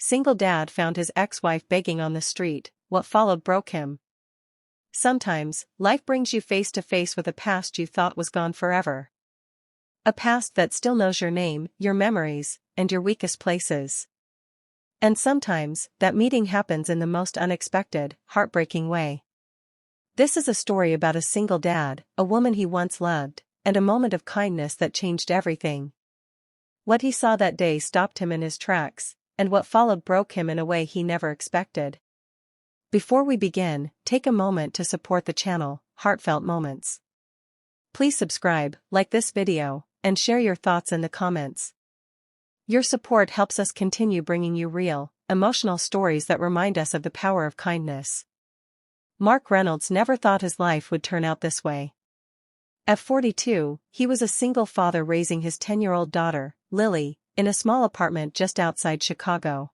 Single dad found his ex-wife begging on the street. What followed broke him. Sometimes, life brings you face to face with a past you thought was gone forever. A past that still knows your name, your memories, and your weakest places. And sometimes, that meeting happens in the most unexpected, heartbreaking way. This is a story about a single dad, a woman he once loved, and a moment of kindness that changed everything. What he saw that day stopped him in his tracks, and what followed broke him in a way he never expected. Before we begin, take a moment to support the channel, Heartfelt Moments. Please subscribe, like this video, and share your thoughts in the comments. Your support helps us continue bringing you real, emotional stories that remind us of the power of kindness. Mark Reynolds never thought his life would turn out this way. At 42, he was a single father raising his 10-year-old daughter, Lily, in a small apartment just outside Chicago.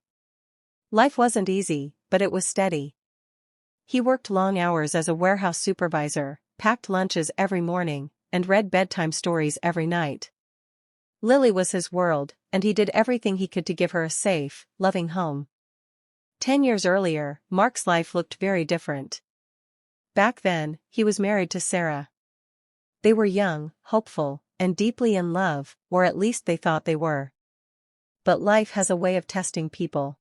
Life wasn't easy, but it was steady. He worked long hours as a warehouse supervisor, packed lunches every morning, and read bedtime stories every night. Lily was his world, and he did everything he could to give her a safe, loving home. 10 years earlier, Mark's life looked very different. Back then, he was married to Sarah. They were young, hopeful, and deeply in love, or at least they thought they were. But life has a way of testing people.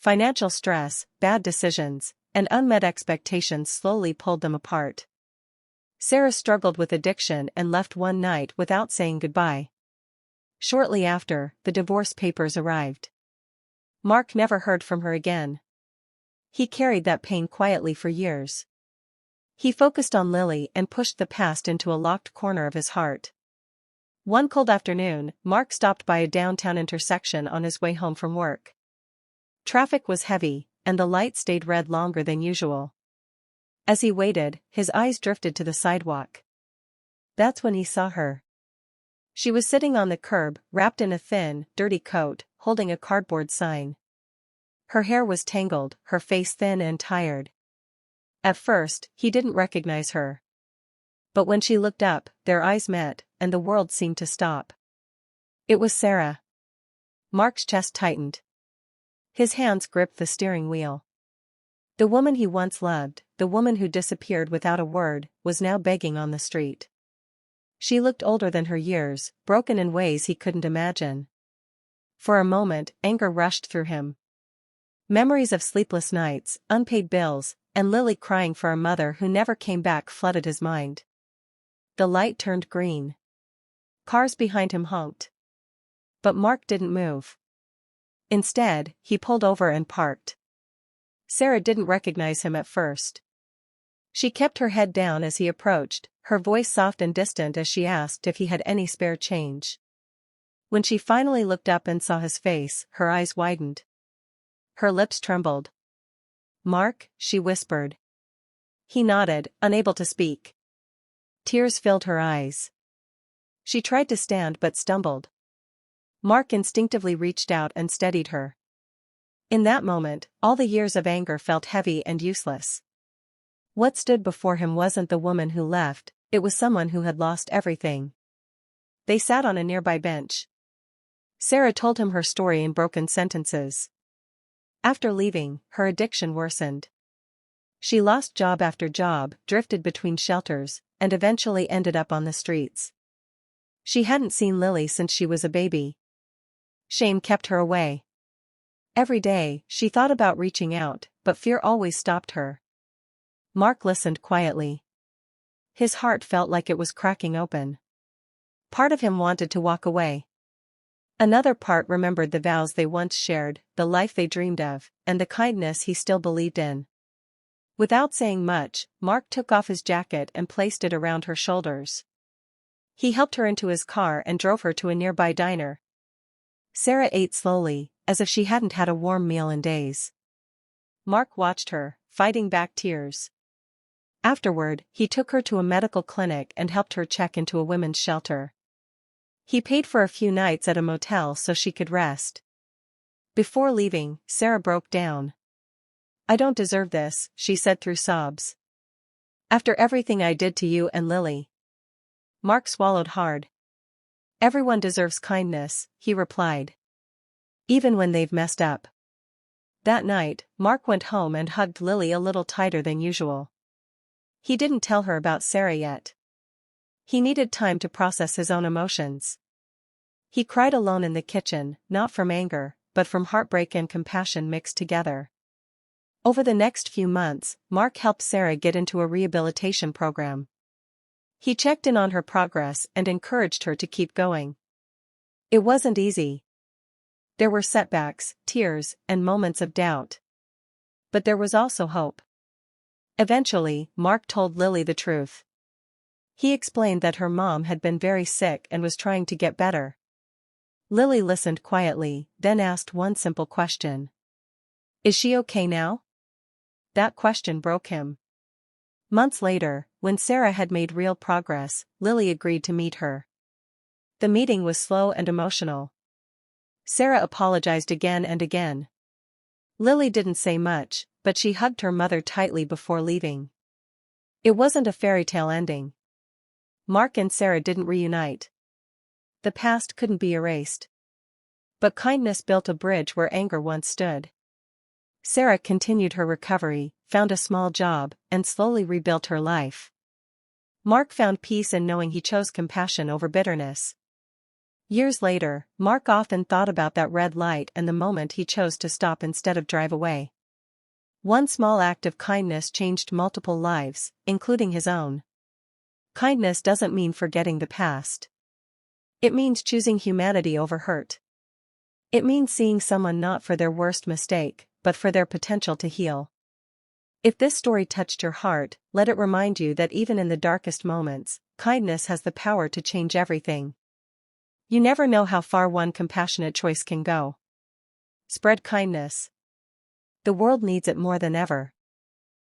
Financial stress, bad decisions, and unmet expectations slowly pulled them apart. Sarah struggled with addiction and left one night without saying goodbye. Shortly after, the divorce papers arrived. Mark never heard from her again. He carried that pain quietly for years. He focused on Lily and pushed the past into a locked corner of his heart. One cold afternoon, Mark stopped by a downtown intersection on his way home from work. Traffic was heavy, and the light stayed red longer than usual. As he waited, his eyes drifted to the sidewalk. That's when he saw her. She was sitting on the curb, wrapped in a thin, dirty coat, holding a cardboard sign. Her hair was tangled, her face thin and tired. At first, he didn't recognize her. But when she looked up, their eyes met, and the world seemed to stop. It was Sarah. Mark's chest tightened. His hands gripped the steering wheel. The woman he once loved, the woman who disappeared without a word, was now begging on the street. She looked older than her years, broken in ways he couldn't imagine. For a moment, anger rushed through him. Memories of sleepless nights, unpaid bills, and Lily crying for a mother who never came back flooded his mind. The light turned green. Cars behind him honked. But Mark didn't move. Instead, he pulled over and parked. Sarah didn't recognize him at first. She kept her head down as he approached, her voice soft and distant as she asked if he had any spare change. When she finally looked up and saw his face, her eyes widened. Her lips trembled. "Mark," she whispered. He nodded, unable to speak. Tears filled her eyes. She tried to stand but stumbled. Mark instinctively reached out and steadied her. In that moment, all the years of anger felt heavy and useless. What stood before him wasn't the woman who left, it was someone who had lost everything. They sat on a nearby bench. Sarah told him her story in broken sentences. After leaving, her addiction worsened. She lost job after job, drifted between shelters, and eventually ended up on the streets. She hadn't seen Lily since she was a baby. Shame kept her away. Every day, she thought about reaching out, but fear always stopped her. Mark listened quietly. His heart felt like it was cracking open. Part of him wanted to walk away. Another part remembered the vows they once shared, the life they dreamed of, and the kindness he still believed in. Without saying much, Mark took off his jacket and placed it around her shoulders. He helped her into his car and drove her to a nearby diner. Sarah ate slowly, as if she hadn't had a warm meal in days. Mark watched her, fighting back tears. Afterward, he took her to a medical clinic and helped her check into a women's shelter. He paid for a few nights at a motel so she could rest. Before leaving, Sarah broke down. "I don't deserve this," she said through sobs. "After everything I did to you and Lily." Mark swallowed hard. "Everyone deserves kindness," he replied. "Even when they've messed up." That night, Mark went home and hugged Lily a little tighter than usual. He didn't tell her about Sarah yet. He needed time to process his own emotions. He cried alone in the kitchen, not from anger, but from heartbreak and compassion mixed together. Over the next few months, Mark helped Sarah get into a rehabilitation program. He checked in on her progress and encouraged her to keep going. It wasn't easy. There were setbacks, tears, and moments of doubt. But there was also hope. Eventually, Mark told Lily the truth. He explained that her mom had been very sick and was trying to get better. Lily listened quietly, then asked one simple question. Is she okay now? That question broke him. Months later, when Sarah had made real progress, Lily agreed to meet her. The meeting was slow and emotional. Sarah apologized again and again. Lily didn't say much, but she hugged her mother tightly before leaving. It wasn't a fairy tale ending. Mark and Sarah didn't reunite. The past couldn't be erased. But kindness built a bridge where anger once stood. Sarah continued her recovery, found a small job, and slowly rebuilt her life. Mark found peace in knowing he chose compassion over bitterness. Years later, Mark often thought about that red light and the moment he chose to stop instead of drive away. One small act of kindness changed multiple lives, including his own. Kindness doesn't mean forgetting the past. It means choosing humanity over hurt. It means seeing someone not for their worst mistake, but for their potential to heal. If this story touched your heart, let it remind you that even in the darkest moments, kindness has the power to change everything. You never know how far one compassionate choice can go. Spread kindness. The world needs it more than ever.